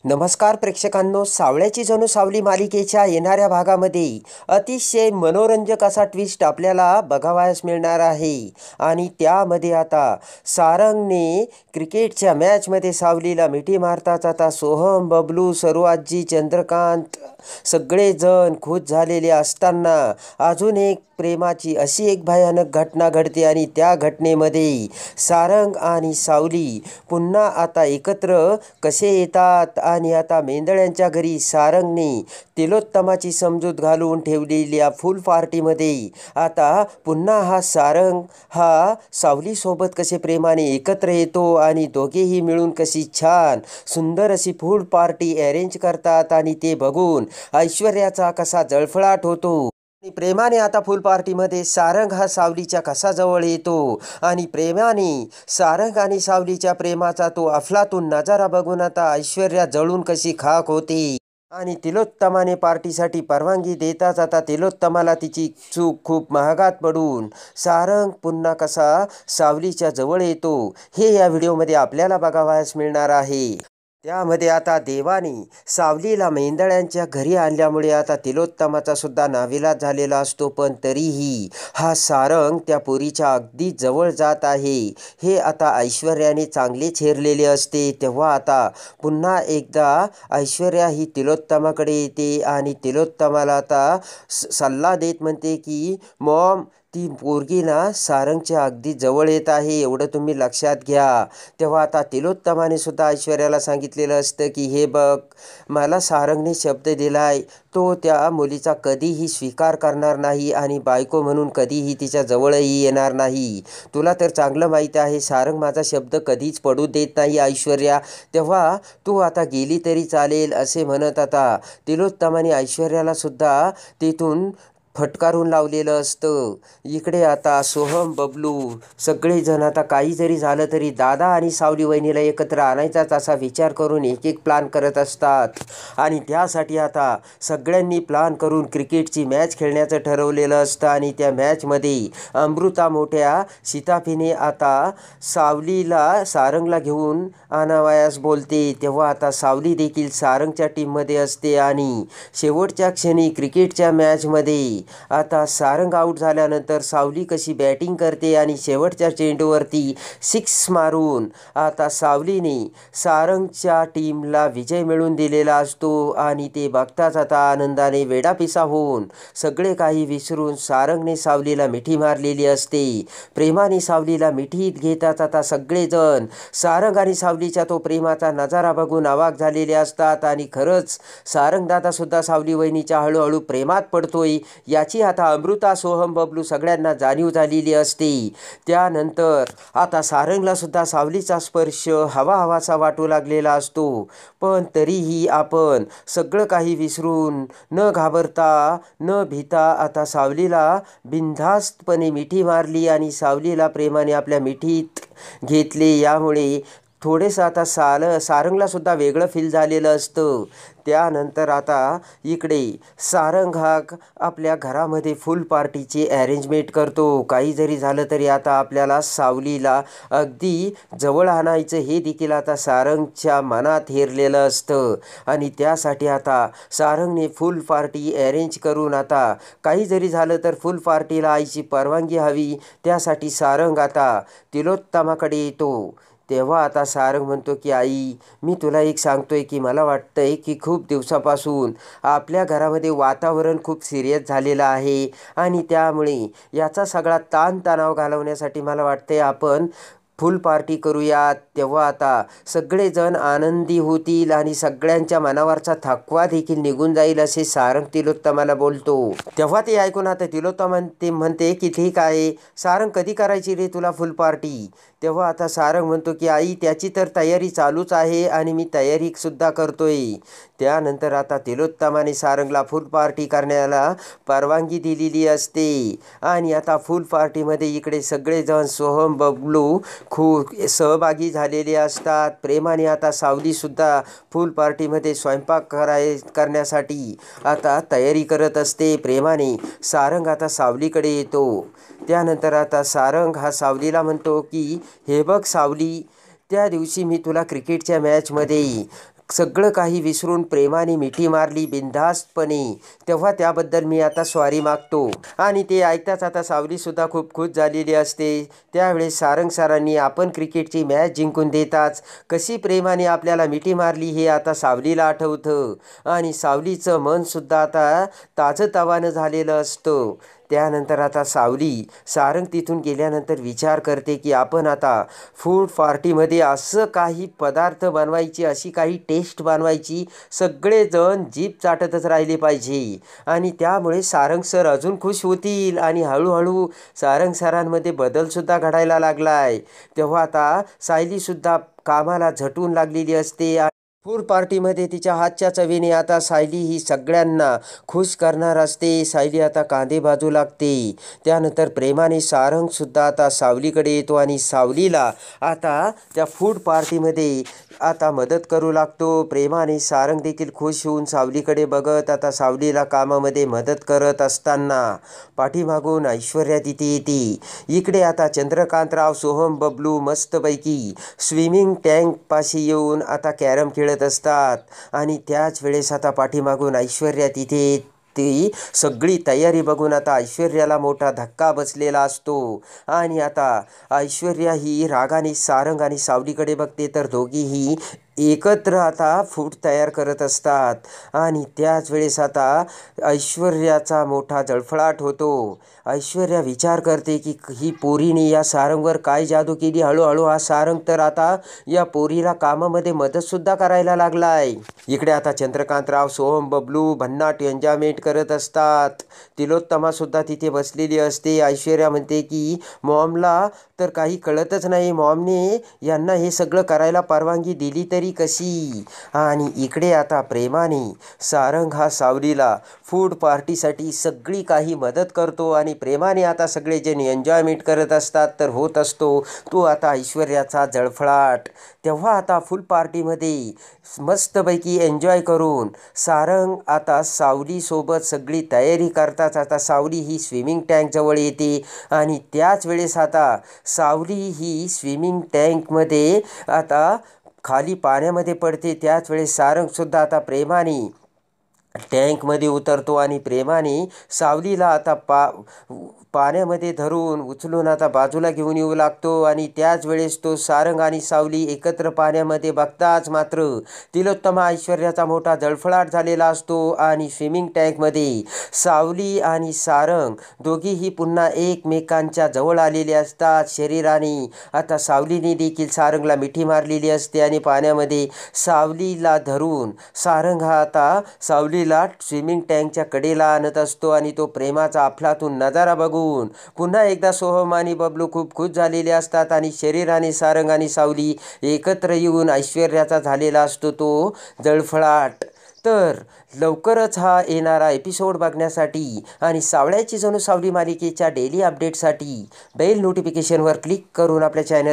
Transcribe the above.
नमस्कार प्रेक्षकांनो, सावळ्याची जणू सावली मालिकेच्या येणाऱ्या भागामध्ये अतिशय मनोरंजक असा ट्विस्ट आपल्याला बघावयास मिळणार आहे. आणि त्यामध्ये आता सारंगने क्रिकेटच्या मॅचमध्ये सावलीला मिठी मारताच आता सोहम, बबलू, सरू-आजी, चंद्रकांत सगळेजण खुश झालेले असताना अजून एक प्रेमाची अशी एक भयानक घटना घडते आणि त्या घटनेमध्ये सारंग आणि सावली पुन्हा आता एकत्र कसे येतात. आणि आता मेंदळ्यांच्या घरी सारंगने तिलोत्तमाची समजूत घालून ठेवलेल्या फुल पार्टीमध्ये आता पुन्हा हा सारंग हा सावलीसोबत कसे प्रेमाने एकत्र येतो आणि दोघेही मिळून कशी छान सुंदर अशी फुल पार्टी अरेंज करतात. आणि ते बघून ऐश्वर्याचा कसा जळफळाट होतो. प्रेमाने आता फुल पार्टीमध्ये सारंग हा सावलीच्या कसा जवळ येतो आणि प्रेमाने सारंग आणि सावलीच्या प्रेमाचा तो अफलातून नजारा बघून आता ऐश्वर्या जळून कशी खाक होते. आणि तिलोत्तमाने पार्टीसाठी परवानगी देताच आता तिलोत्तमाला तिची चूक खूप महागात पडून सारंग पुन्हा कसा सावलीच्या जवळ येतो हे या व्हिडिओमध्ये आपल्याला बघावयास मिळणार आहे. त्यामध्ये आता देवाने सावलीला मेंदळ्यांच्या घरी आणल्यामुळे आता तिलोत्तमाचा सुद्धा नाविलाज झालेला असतो. पण तरीही हा सारंग त्या पोरीच्या अगदी जवळ जात आहे हे आता ऐश्वर्याने चांगले छेरलेले असते. तेव्हा आता पुन्हा एकदा ऐश्वर्या ही तिलोत्तमाकडे येते आणि तिलोत्तमाला आता सल्ला देत म्हणते की मॉम, ती पोरगी ना सारंगच्या अगदी जवळ येत आहे, एवढं तुम्ही लक्षात घ्या. तेव्हा आता तिलोत्तमाने सुद्धा ऐश्वर्याला सांगितलेलं असतं की हे बघ, मला सारंगने शब्द दिलाय, तो त्या मुलीचा कधीही स्वीकार करणार नाही आणि बायको म्हणून कधीही तिच्या जवळही येणार नाही. तुला तर चांगलं माहीत आहे सारंग माझा शब्द कधीच पडू देत नाही ऐश्वर्या, तेव्हा तू आता गेली तरी चालेल असे म्हणत आता तिलोत्तमाने ऐश्वर्याला सुद्धा तिथून फटकारून लावलेलं असतं. इकडे आता सोहम, बबलू सगळेजण आता काही जरी झालं तरी दादा आणि सावली वहिनीला एकत्र आणायचाच असा विचार करून एक एक प्लान करत असतात. आणि त्यासाठी आता सगळ्यांनी प्लान करून क्रिकेटची मॅच खेळण्याचं ठरवलेलं असतं. आणि त्या मॅचमध्ये अमृता मोठ्या शिताफीने आता सावलीला सारंगला घेऊन आणावयास बोलते. तेव्हा आता सावली देखील सारंगच्या टीममध्ये असते. आणि शेवटच्या क्षणी क्रिकेटच्या मॅचमध्ये आता सारंग आऊट झाल्यानंतर सावली कशी बॅटिंग करते आणि शेवटच्या चेंडूवरती 6 मारून आता सावलीने सारंगच्या टीमला विजय मिळवून दिलेला असतो. आणि ते बघताच आता आनंदाने वेडापिसा होऊन सगळे काही विसरून सारंगने सावलीला मिठी मारलेली असते. प्रेमाने सावलीला मिठीत घेतात आता सगळेजण सारंग आणि सावलीच्या तो प्रेमाचा नजारा बघून अवाक झालेले असतात. आणि खरंच सारंग दादा सुद्धा सावली वहिनीच्या हळूहळू प्रेमात पडतोय याची आता अमृता, सोहम, बबलू सगळ्यांना जाणीव झालेली असते. त्यानंतर आता सारंगला सुद्धा सावलीचा स्पर्श हवा हवासा वाटू लागलेला असतो. पण तरीही आपण सगळं काही विसरून न घाबरता न भीता आता सावलीला बिनधास्तपणे मिठी मारली आणि सावलीला प्रेमाने आपल्या मिठीत घेतले. यामुळे थोडेसं आता सारंगला सुद्धा वेगळं फील झालेलं असतं. त्यानंतर आता इकडे सारंग हा आपल्या घरामध्ये फुल पार्टीची अरेंजमेंट करतो. काही जरी झालं तरी आता आपल्याला सावलीला अगदी जवळ आणायचं हे देखील आता सारंगच्या मनात हेरलेलं असतं. आणि त्यासाठी आता सारंगने फुल पार्टी अरेंज करून आता काही जरी झालं तर फुल पार्टीला आईची परवानगी हवी, त्यासाठी सारंग आता तिलोत्तमाकडे येतो. तेव्हा आता सारंग म्हणतो की आई, मी तुला एक सांगतोय की मला वाटतंय की खूप दिवसापासून आपल्या घरामध्ये वातावरण खूप सिरियस झालेलं आहे आणि त्यामुळे याचा सगळा ताणतणाव घालवण्यासाठी मला वाटतंय आपण फुल पार्टी करूयात. तेव्हा आता सगळेजण आनंदी होतील आणि सगळ्यांच्या मनावरचा थकवा देखील निघून जाईल असे सारंग तिलोत्तमाला बोलतो. तेव्हा ते ऐकून आता तिलोत्तमा ते म्हणते की ठीक आहे सारंग, कधी करायची रे तुला फुल पार्टी. तेव्हा आता सारंग म्हणतो की आई, त्याची तर तयारी चालूच आहे आणि मी तयारीसुद्धा करतोय. त्यानंतर आता तिलोत्तमाने सारंगला फुल पार्टी करण्याला परवानगी दिलेली असते. आणि आता फुल पार्टीमध्ये इकडे सगळेजण सोहम, बबलू खूप सहभागी झालेले असतात. प्रेमाने आता सावलीसुद्धा फुल पार्टीमध्ये स्वयंपाक करण्यासाठी आता तयारी करत असते. प्रेमाने सारंग आता सावलीकडे येतो. त्यानंतर आता सारंग हा सावलीला म्हणतो की हे बघ सावली, त्या दिवशी मी तुला क्रिकेटच्या मॅचमध्ये सगळं काही विसरून प्रेमाने मिठी मारली बिनधास्तपणे, तेव्हा त्याबद्दल मी आता सॉरी मागतो. आणि ते ऐकताच आता सावलीसुद्धा खूप खुश झालेली असते. त्यावेळेस सारंग सरांनी आपण क्रिकेटची मॅच जिंकून देताच कशी प्रेमाने आपल्याला मिठी मारली हे आता सावलीला आठवतं. आणि सावलीचं मनसुद्धा आता ताजंतवानं झालेलं असतं. त्यानंतर आता सावली सारंग तिथून गेल्यानंतर विचार करते की आपण आता फूड पार्टीमध्ये असं काही पदार्थ बनवायची, अशी काही टेस्ट बनवायची, सगळेजण जीभ चाटतच राहिले पाहिजे. आणि त्यामुळे सारंग सर अजून खुश होतील आणि हळूहळू सारंग सरांमध्ये बदलसुद्धा घडायला लागला आहे. तेव्हा आता सायलीसुद्धा कामाला झटून लागलेली असते. फूड पार्टीमध्ये तिच्या हातच्या चवीने आता सायली ही सगळ्यांना खुश करणार असते. सायली आता कांदे भाजू लागते. त्यानंतर प्रेमाने सारंगसुद्धा आता सावलीकडे येतो आणि सावलीला आता त्या फूड पार्टीमध्ये आता मदत करू लागतो. प्रेमाने सारंग देखील खुश होऊन सावलीकडे बघत आता सावलीला कामामध्ये मदत करत असताना पाठीमागून ऐश्वर्या तिथे येते. इकडे आता चंद्रकांतराव, सोहम, बबलू मस्तपैकी स्विमिंग टँकपाशी येऊन आता कॅरम खेळत असतात. आणि त्याच वेळेस आता पाठीमागून ऐश्वर्या तिथे ती सगळी तयारी बघून आता ऐश्वर्याला मोठा धक्का बसलेला असतो. आणि आता ऐश्वर्या ही रागाने सारंग आणि सावलीकडे बघते, तर दोघीही एकत्र आता फूड तयार करत असतात. आणि त्याच वेळेस आता ऐश्वर्याचा मोठा जळफळाट होतो. ऐश्वर्या विचार करते की ही पोरीने या सारंगवर काय जादू केली. हळूहळू हा सारंग तर आता या पोरीला कामामध्ये मदतसुद्धा करायला लागला आहे. इकडे आता चंद्रकांतराव, सोहम, बबलू भन्नाट एन्जॉयमेंट करत असतात. तिलोत्तमासुद्धा तिथे बसलेली असते. ऐश्वर्या म्हणते की मॉमला तर काही कळतच नाही, मॉमने यांना हे सगळं करायला परवानगी दिली तरी कशी. आणि इकडे आता प्रेमाने सारंग हा सावलीला फूड पार्टीसाठी सगळी काही मदत करतो. आणि प्रेमाने आता सगळेजण एन्जॉयमेंट करत असतात. तर होत असतो तो आता ऐश्वर्याचा जळफळाट. तेव्हा आता फुल पार्टीमध्ये मस्तपैकी एन्जॉय करून सारंग आता सावलीसोबत सगळी तयारी करताच आता सावली ही स्विमिंग टँकजवळ येते. आणि त्याच वेळेस आता सावली ही स्विमिंग टँकमध्ये आता खाली पाण्यामध्ये पडते. त्याच वेळेस सारंगसुद्धा आता प्रेमाने टँकमध्ये उतरतो आणि प्रेमाने सावलीला आता पाण्यामध्ये धरून उचलून आता बाजूला घेऊन येऊ लागतो. आणि त्याच वेळेस तो सारंग आणि सावली एकत्र पाण्यामध्ये बघताच मात्र तिलोत्तमा ऐश्वर्याचा मोठा जळफळाट झालेला असतो. आणि स्विमिंग टँकमध्ये सावली आणि सारंग दोघीही पुन्हा एकमेकांच्या जवळ आलेले असतात शरीराने. आता सावलीने देखील सारंगला मिठी मारलेली असते आणि पाण्यामध्ये सावलीला धरून सारंग हा आता सावलीला स्विमिंग टँकच्या कडेला आणत असतो. आणि तो प्रेमाचा अफलातून नजारा बघून पुन्हा एकदा सोहम आणि बबलू खूप खुश झालेले असतात. आणि शरीराने सारंग आणि सावली एकत्र येऊन ऐश्वर्याचा झालेला असतो तो जळफळाट. तर लवकरच हा येणारा एपिसोड बघण्यासाठी आणि सावळ्याची जणू सावली मालिकेच्या डेली अपडेटसाठी बेल नोटिफिकेशनवर क्लिक करून आपल्या चॅनल